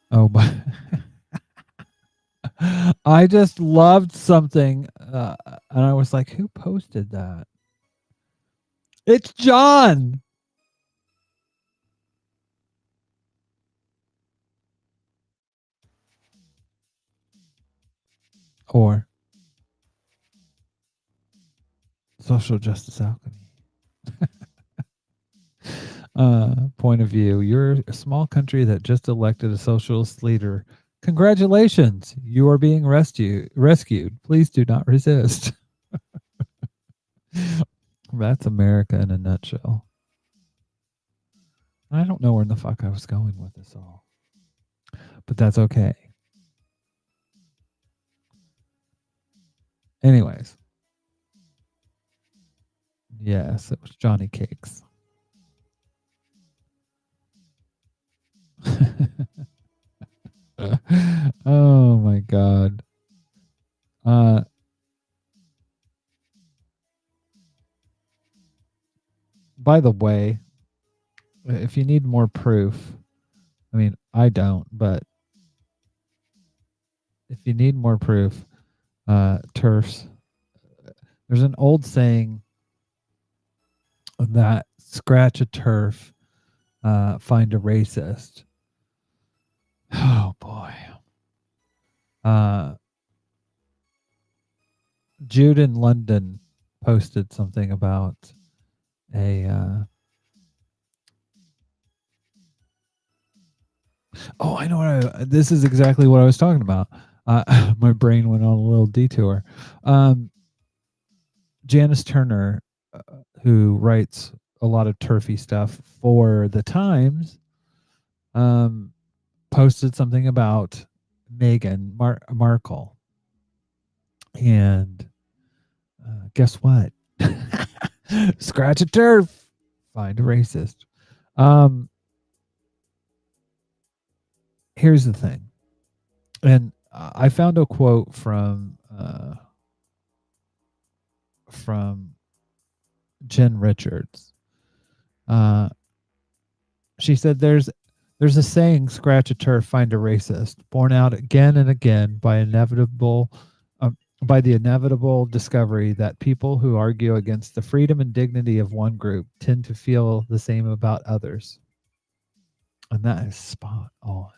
Oh, but I just loved something, and I was like, who posted that? It's John. Or social justice alchemy. Point of view. You're a small country that just elected a socialist leader. Congratulations. You are being rescued. Please do not resist. That's America in a nutshell. I don't know where in the fuck I was going with this all, but that's okay. Anyways. Yes, it was Johnny Cakes. Oh my God. By the way, if you need more proof, I mean, I don't, but if you need more proof, TERFs, there's an old saying that scratch a TERF, find a racist. Oh boy. Jude in London posted something about a oh, I know this is exactly what I was talking about. My brain went on a little detour. Janice Turner, who writes a lot of turfy stuff for the Times, posted something about Meghan Markle. And guess what? Scratch a turf, find a racist. Here's the thing. And I found a quote from Jen Richards. She said, There's a saying, scratch a turf, find a racist, borne out again and again by the inevitable discovery that people who argue against the freedom and dignity of one group tend to feel the same about others. And that is spot on.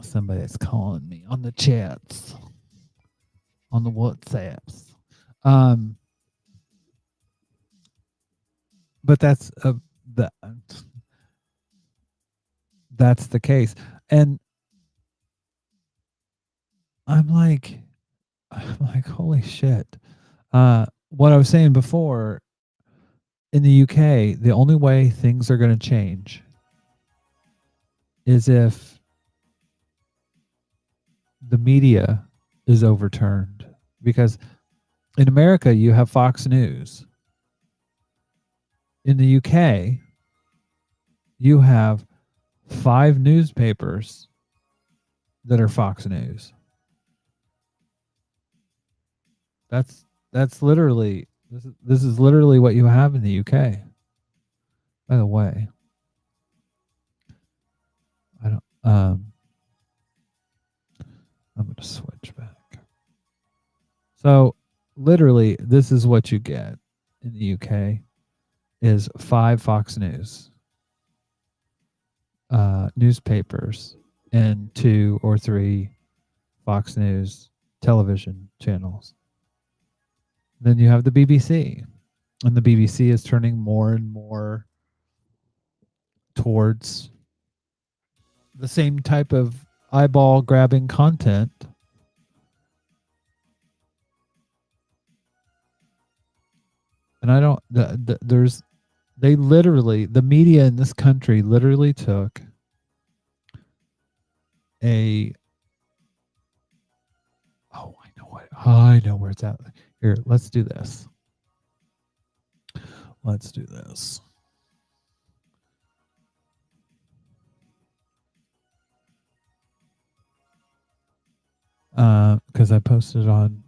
Somebody's calling me on the chats, on the WhatsApps. But that's the case. And I'm like, holy shit. What I was saying before, in the UK, the only way things are going to change is if the media is overturned. Because in America, you have Fox News. In the UK, you have 5 newspapers that are Fox News. That's literally this is literally what you have in the UK. By the way, I don't I'm going to switch back. So, literally this is what you get in the UK is 5 Fox News newspapers and 2 or 3 Fox News television channels. Then you have the BBC, and the BBC is turning more and more towards the same type of eyeball grabbing content. And I don't, the media in this country literally took I know where it's at. Here, let's do this. Because I posted on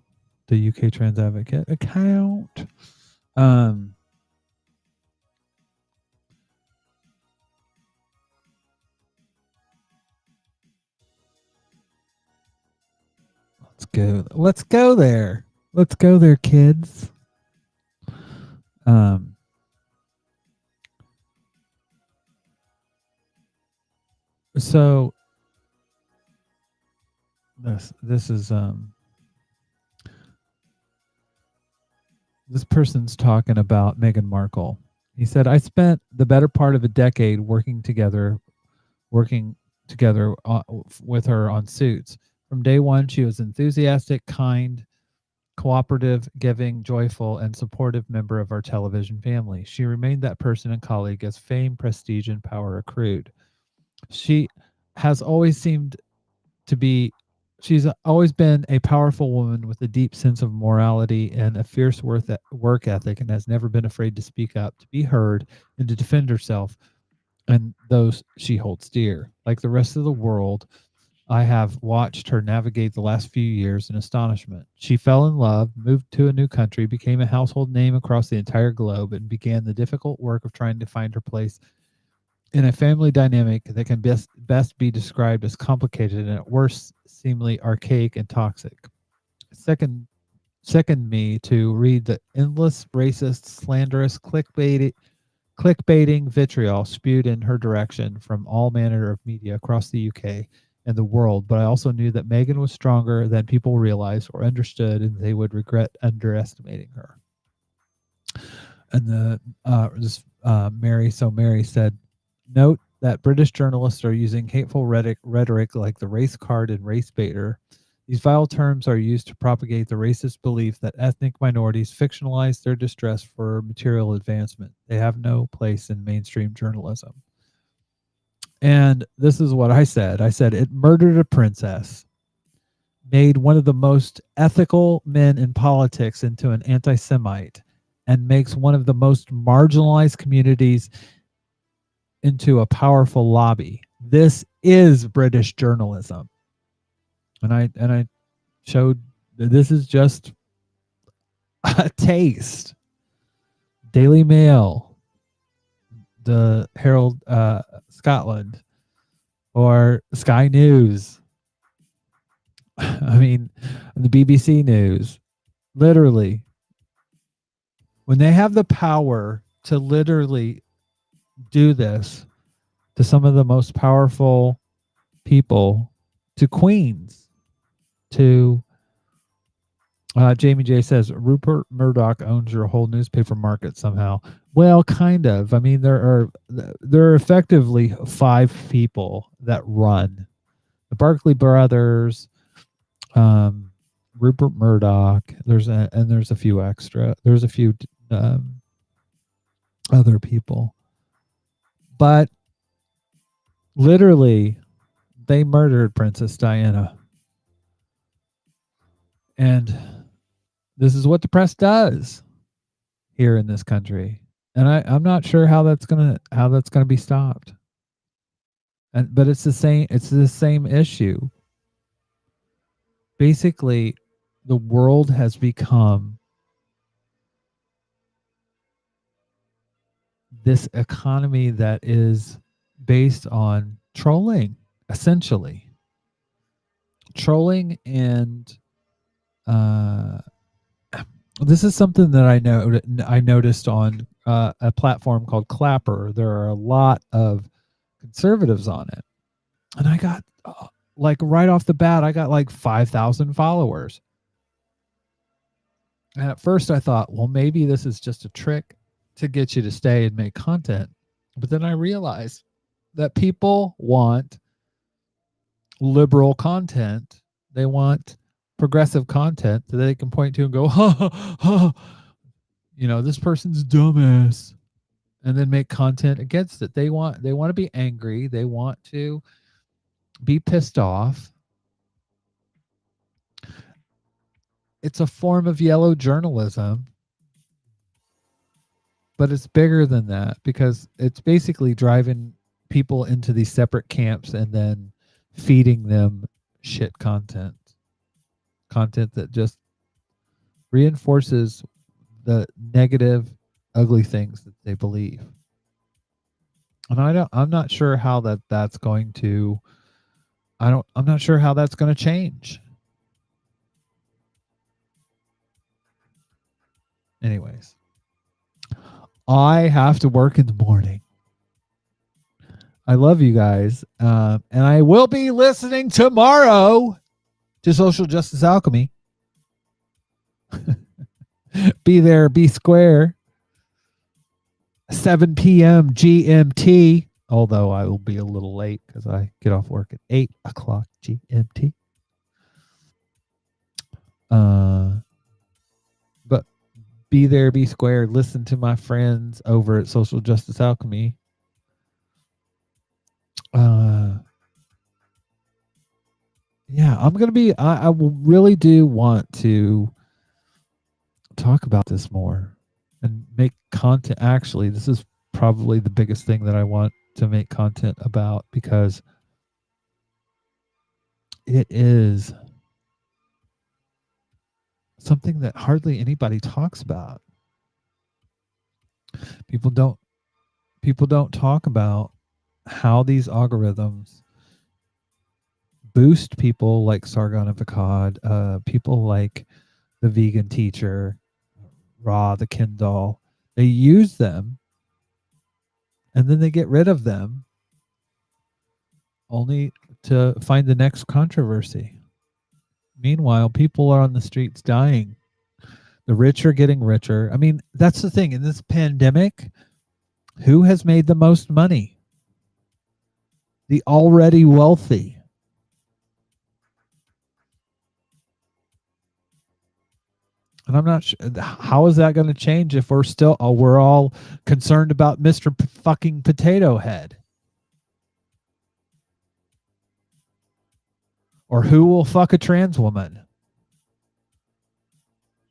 the UK Trans Advocate account. Let's go there. Let's go there, kids. So this is this person's talking about Meghan Markle. He said, I spent the better part of a decade working together with her on Suits. From day one, she was enthusiastic, kind, cooperative, giving, joyful, and supportive member of our television family. She remained that person and colleague as fame, prestige, and power accrued. She's always been a powerful woman with a deep sense of morality and a fierce work ethic, and has never been afraid to speak up, to be heard, and to defend herself and those she holds dear. Like the rest of the world, I have watched her navigate the last few years in astonishment. She fell in love, moved to a new country, became a household name across the entire globe, and began the difficult work of trying to find her place in a family dynamic that can best be described as complicated and at worst seemingly archaic and toxic. Second me to read the endless, racist, slanderous, clickbaiting vitriol spewed in her direction from all manner of media across the UK and the world, but I also knew that Meghan was stronger than people realized or understood, and they would regret underestimating her. And Mary said, note that British journalists are using hateful rhetoric like the race card and race baiter. These vile terms are used to propagate the racist belief that ethnic minorities fictionalize their distress for material advancement. They have no place in mainstream journalism. And this is what I said. I said, it murdered a princess, made one of the most ethical men in politics into an anti-Semite, and makes one of the most marginalized communities into a powerful lobby. This is British journalism. And I showed that this is just a taste. Daily Mail, the Herald Scotland, or Sky News. I mean, the BBC News. Literally, when they have the power to literally do this to some of the most powerful people, to queens, to Jamie J says Rupert Murdoch owns your whole newspaper market somehow. Well, kind of. I mean, there are effectively 5 people that run the Barkley brothers, Rupert Murdoch. There's a few extra. There's a few other people, but literally, they murdered Princess Diana, and this is what the press does here in this country, and I'm not sure how that's gonna be stopped. But it's the same issue. Basically, the world has become this economy that is based on trolling, essentially. Trolling, and this is something that I noticed on a platform called Clapper. There are a lot of conservatives on it, and I got like right off the bat, I got like 5,000 followers. And at first I thought, well, maybe this is just a trick to get you to stay and make content. But then I realized that people want liberal content. They want progressive content that they can point to and go, ha, ha, ha, this person's dumbass, and then make content against it. They want to be angry. They want to be pissed off. It's a form of yellow journalism, but it's bigger than that, because it's basically driving people into these separate camps and then feeding them shit content that just reinforces the negative, ugly things that they believe. And I'm not sure how that's going to I'm not sure how that's going to change. Anyways, I have to work in the morning. I love you guys. And I will be listening tomorrow to Social Justice Alchemy. Be there, be square. 7 p.m. GMT. Although I will be a little late because I get off work at 8 o'clock GMT. But be there, be square. Listen to my friends over at Social Justice Alchemy. Yeah, I'm going to be, I really do want to talk about this more and make content. Actually, this is probably the biggest thing that I want to make content about, because it is something that hardly anybody talks about. People don't talk about how these algorithms boost people like Sargon of Akkad, people like the vegan teacher, Ra the Kindle. They use them and then they get rid of them only to find the next controversy. Meanwhile, people are on the streets dying. The rich are getting richer. I mean, that's the thing. In this pandemic, who has made the most money? The already wealthy. And I'm not sure, how is that going to change if we're all concerned about Mr. fucking Potato Head? Or who will fuck a trans woman?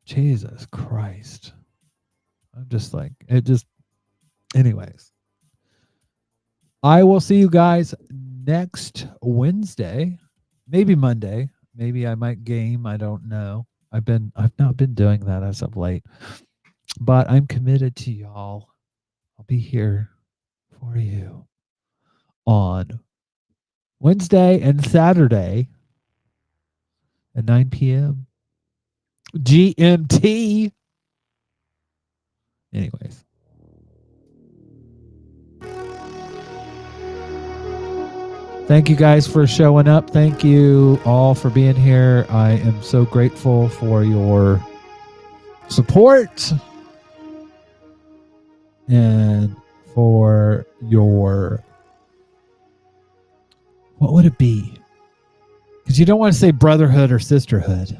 Jesus Christ. I'm just like, anyways. I will see you guys next Wednesday, maybe Monday. Maybe I might game. I don't know. I've not been doing that as of late, but I'm committed to y'all. I'll be here for you on Wednesday and Saturday at 9 p.m. GMT. Anyways. Thank you guys for showing up. Thank you all for being here. I am so grateful for your support and for your, what would it be? Because you don't want to say brotherhood or sisterhood,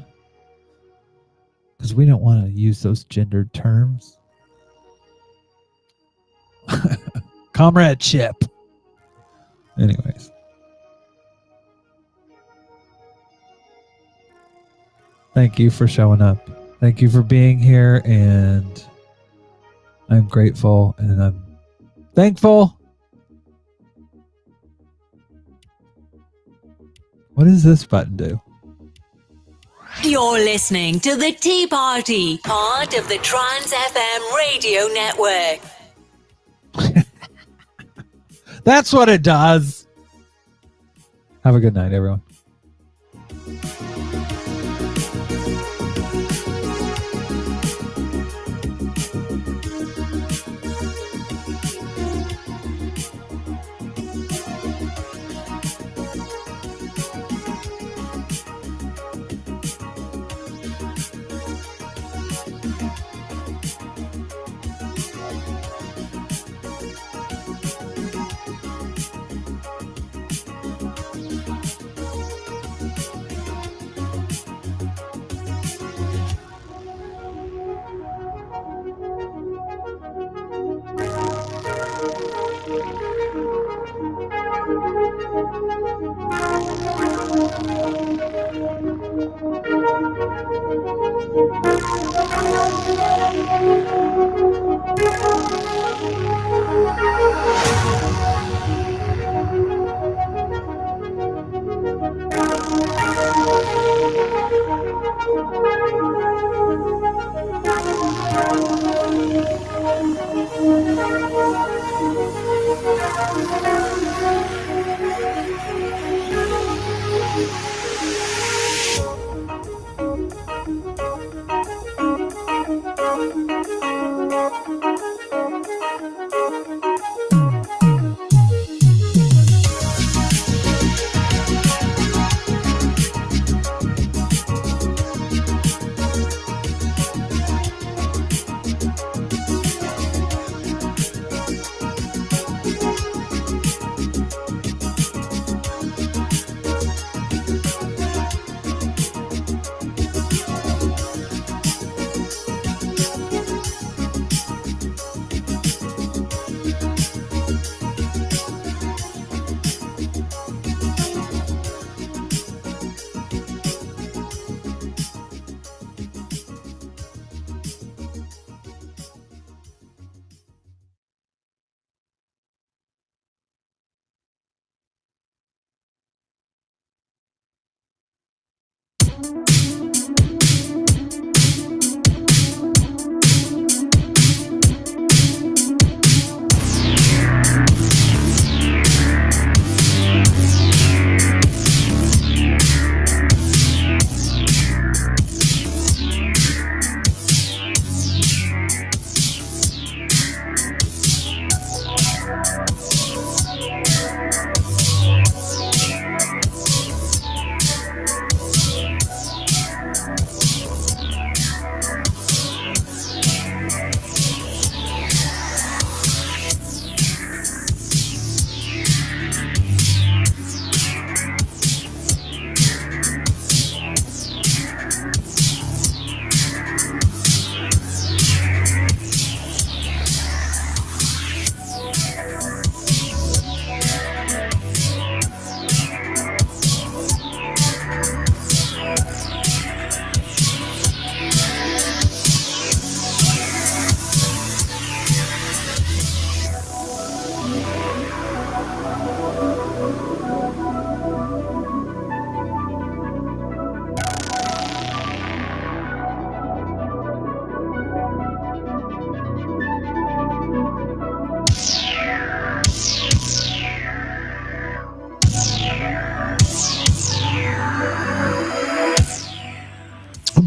because we don't want to use those gendered terms. Comradeship. Anyways. Thank you for showing up. Thank you for being here, and I'm grateful and I'm thankful. What does this button do?
You're listening to The Tea Party, part of the Trans FM radio network.
That's what it does. Have a good night, everyone.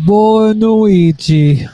Buonoichi.